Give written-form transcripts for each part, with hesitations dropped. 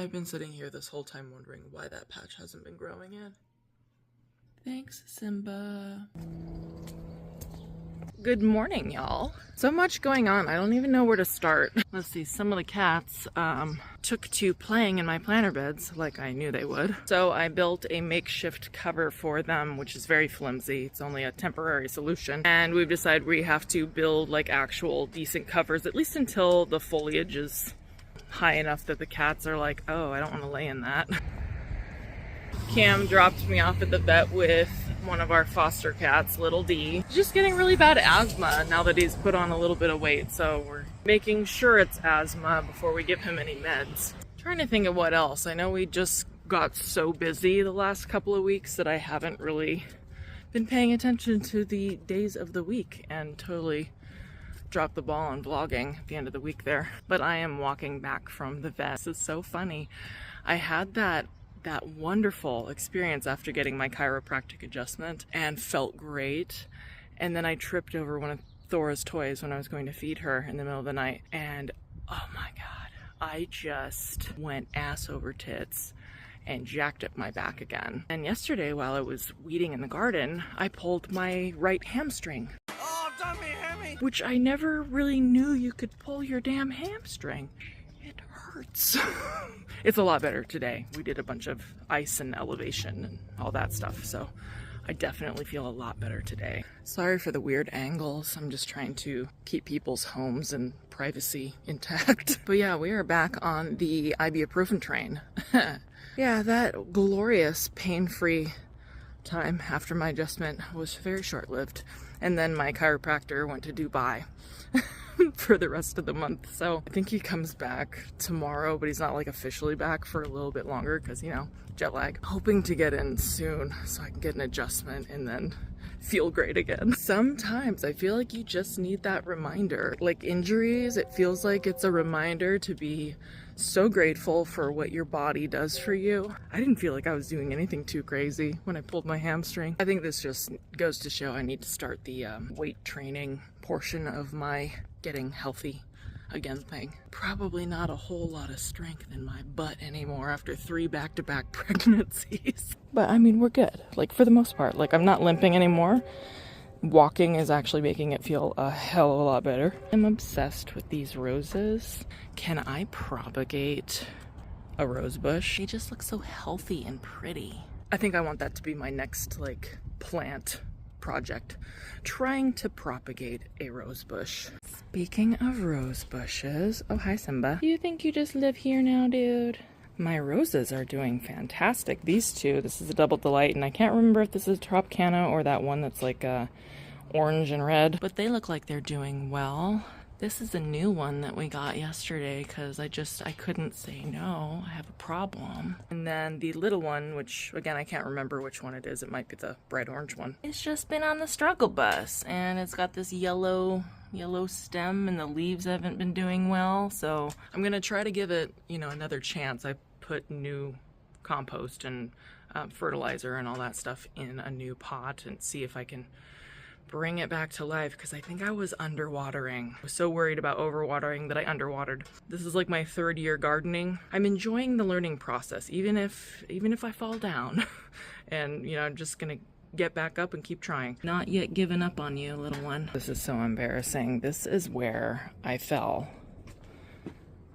I've been sitting here this whole time wondering why that patch hasn't been growing in. Thanks, Simba. Good morning, y'all. So much going on. I don't even know where to start. Let's see, some of the cats took to playing in my planter beds like I knew they would. So I built a makeshift cover for them, which is very flimsy. It's only a temporary solution. And we've decided we have to build like actual decent covers, at least until the foliage is high enough that the cats are like, oh, I don't want to lay in that. Cam dropped me off at the vet with one of our foster cats, Little D. He's just getting really bad asthma now that he's put on a little bit of weight, so we're making sure it's asthma before we give him any meds. Trying to think of what else. I know we just got so busy the last couple of weeks that I haven't really been paying attention to the days of the week and totally dropped the ball on vlogging at the end of the week there. But I am walking back from the vet. This is so funny. I had that wonderful experience after getting my chiropractic adjustment and felt great. And then I tripped over one of Thora's toys when I was going to feed her in the middle of the night. And oh my God, I just went ass over tits and jacked up my back again. And yesterday while I was weeding in the garden, I pulled my right hamstring. Oh, dummy hammy! Which I never really knew you could pull your damn hamstring. It hurts. It's a lot better today. We did a bunch of ice and elevation and all that stuff, so I definitely feel a lot better today. Sorry for the weird angles. I'm just trying to keep people's homes and privacy intact. But yeah, we are back on the ibuprofen train. Yeah, that glorious pain-free time after my adjustment was very short-lived. And then my chiropractor went to Dubai for the rest of the month. So I think he comes back tomorrow, but he's not like officially back for a little bit longer because, you know, jet lag. Hoping to get in soon so I can get an adjustment and then feel great again. Sometimes I feel like you just need that reminder. Like injuries, it feels like it's a reminder to be so grateful for what your body does for you. I didn't feel like I was doing anything too crazy when I pulled my hamstring. I think this just goes to show I need to start the weight training portion of my getting healthy again thing. Probably not a whole lot of strength in my butt anymore after 3 back-to-back pregnancies. But I mean, we're good. Like for the most part, like I'm not limping anymore. Walking is actually making it feel a hell of a lot better. I'm obsessed with these roses. Can I propagate a rose bush? They just look so healthy and pretty. I think I want that to be my next like plant project. Trying to propagate a rose bush. Speaking of rose bushes, oh hi Simba. Do you think you just live here now, dude? My roses are doing fantastic. These two, this is a Double Delight, and I can't remember if this is Tropicana or that one that's like orange and red, but they look like they're doing well. This is a new one that we got yesterday because I couldn't say no. I have a problem. And then the little one, which again, I can't remember which one it is. It might be the bright orange one. It's just been on the struggle bus and it's got this yellow stem and the leaves haven't been doing well. So I'm going to try to give it, you know, another chance. I put new compost and fertilizer and all that stuff in a new pot and see if I can bring it back to life because I think I was underwatering. I was so worried about overwatering that I underwatered. This is like my 3rd year gardening. I'm enjoying the learning process, even if I fall down. And you know, I'm just gonna get back up and keep trying. Not yet given up on you, little one. This is so embarrassing. This is where I fell.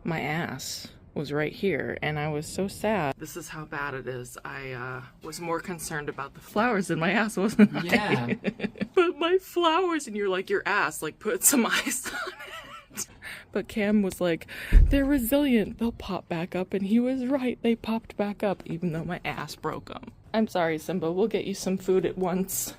My ass was right here and I was so sad. This is how bad it is. I was more concerned about the flowers than my ass, wasn't I? Yeah. But my flowers, and you're like, your ass, like put some ice on it. But Cam was like, they're resilient, they'll pop back up, and he was right, they popped back up even though my ass broke them. I'm sorry Simba, we'll get you some food at once.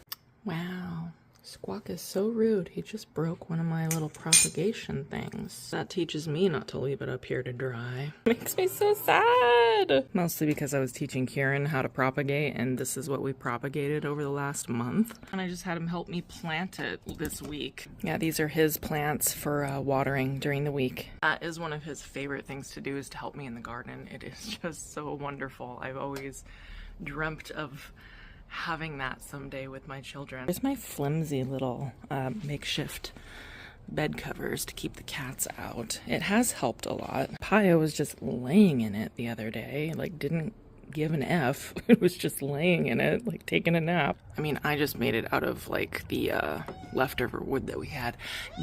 Wow. Squawk is so rude. He just broke one of my little propagation things. That teaches me not to leave it up here to dry. Makes me so sad. Mostly because I was teaching Kieran how to propagate, and this is what we propagated over the last month. And I just had him help me plant it this week. Yeah, these are his plants for watering during the week. That is one of his favorite things to do, is to help me in the garden. It is just so wonderful. I've always dreamt of having that someday with my children. Here's my flimsy little makeshift bed covers to keep the cats out. It has helped a lot. Kaia was just laying in it the other day, like didn't give an F. It was just laying in it, like taking a nap. I mean, I just made it out of like the leftover wood that we had.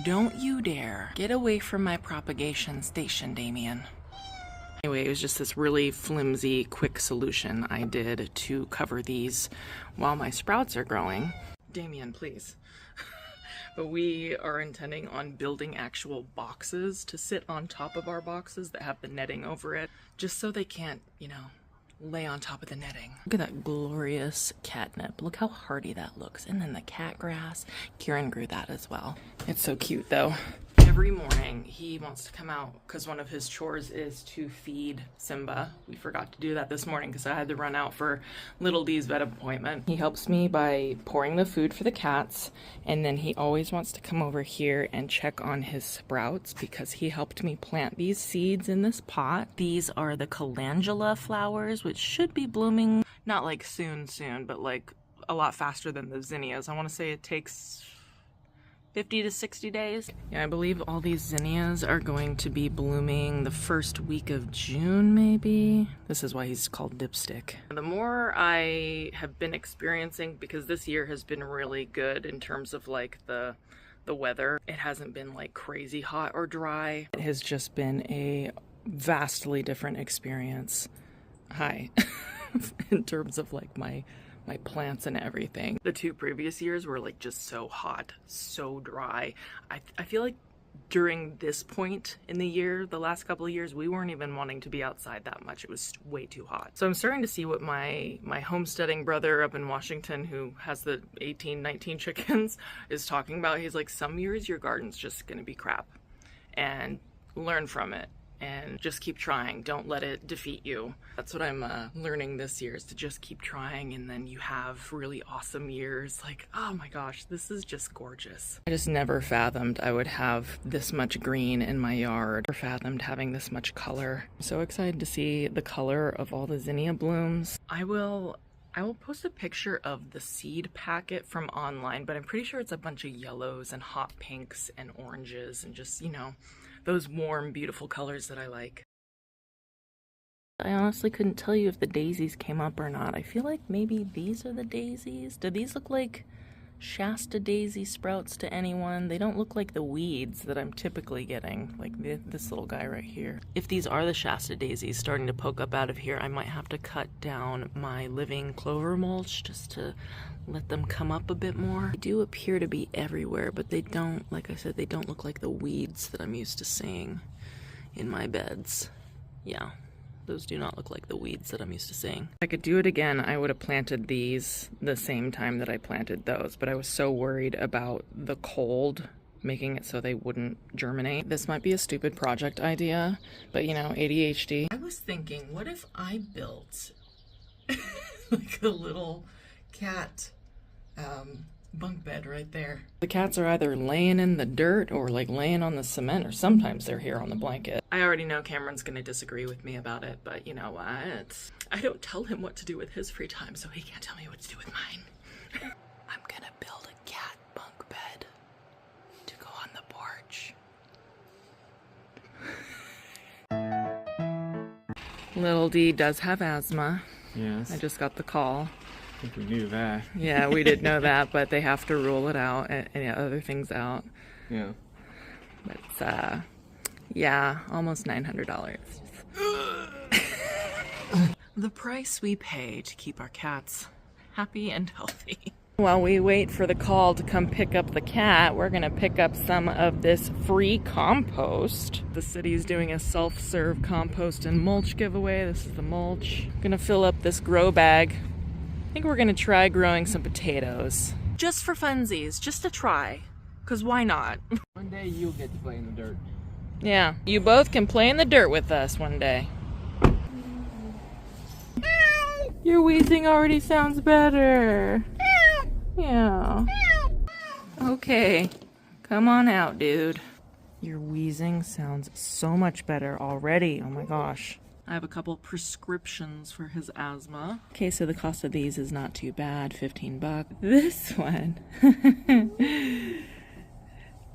Don't you dare get away from my propagation station, Damien. Anyway, it was just this really flimsy, quick solution I did to cover these while my sprouts are growing. Damien, please. But we are intending on building actual boxes to sit on top of our boxes that have the netting over it, just so they can't, you know, lay on top of the netting. Look at that glorious catnip. Look how hardy that looks. And then the cat grass. Kieran grew that as well. It's so cute though. Every morning he wants to come out because one of his chores is to feed Simba. We forgot to do that this morning because I had to run out for Little D's vet appointment. He helps me by pouring the food for the cats, and then he always wants to come over here and check on his sprouts because he helped me plant these seeds in this pot. These are the calendula flowers, which should be blooming not like soon, but like a lot faster than the zinnias. I want to say it takes 50 to 60 days. Yeah, I believe all these zinnias are going to be blooming the first week of June, maybe. This is why he's called Dipstick. The more I have been experiencing, because this year has been really good in terms of like the weather. It hasn't been like crazy hot or dry. It has just been a vastly different experience. Hi. In terms of like my plants and everything. The 2 previous years were like just so hot, so dry. I feel like during this point in the year, the last couple of years, we weren't even wanting to be outside that much. It was way too hot. So I'm starting to see what my homesteading brother up in Washington, who has the 18, 19 chickens, is talking about. He's like, some years your garden's just gonna be crap, and learn from it. And just keep trying. Don't let it defeat you. That's what I'm learning this year, is to just keep trying, and then you have really awesome years. Like, oh my gosh, this is just gorgeous. I just never fathomed I would have this much green in my yard. Never fathomed having this much color. I'm so excited to see the color of all the zinnia blooms. I will post a picture of the seed packet from online, but I'm pretty sure it's a bunch of yellows and hot pinks and oranges and just, you know, those warm, beautiful colors that I like. I honestly couldn't tell you if the daisies came up or not. I feel like maybe these are the daisies. Do these look like Shasta daisy sprouts to anyone? They don't look like the weeds that I'm typically getting, like this little guy right here. If these are the Shasta daisies starting to poke up out of here, I might have to cut down my living clover mulch just to let them come up a bit more. They do appear to be everywhere, but they don't, like I said, they don't look like the weeds that I'm used to seeing in my beds. Yeah, those do not look like the weeds that I'm used to seeing. If I could do it again, I would have planted these the same time that I planted those, but I was so worried about the cold making it so they wouldn't germinate. This might be a stupid project idea, but you know, ADHD. I was thinking, what if I built like a little cat bunk bed right there. The cats are either laying in the dirt or like laying on the cement, or sometimes they're here on the blanket. I already know Cameron's gonna disagree with me about it, but you know what? I don't tell him what to do with his free time, so he can't tell me what to do with mine. I'm gonna build a cat bunk bed to go on the porch. Little D does have asthma. Yes. I just got the call. I think we knew that. Yeah, we did know that, but they have to rule it out and other things out. Yeah. But it's, yeah, almost $900. The price we pay to keep our cats happy and healthy. While we wait for the call to come pick up the cat, we're gonna pick up some of this free compost. The city's doing a self-serve compost and mulch giveaway. This is the mulch. I'm gonna fill up this grow bag. I think we're gonna try growing some potatoes. Just for funsies, just to try. Cause why not? One day you'll get to play in the dirt. Yeah, you both can play in the dirt with us one day. Your wheezing already sounds better. Yeah. Okay, come on out, dude. Your wheezing sounds so much better already. Oh my gosh. I have a couple prescriptions for his asthma. Okay, so the cost of these is not too bad, $15. This one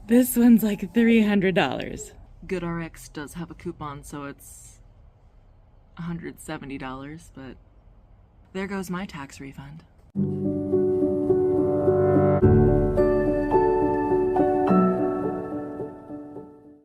This one's like $300. GoodRx does have a coupon, so it's $170, but there goes my tax refund.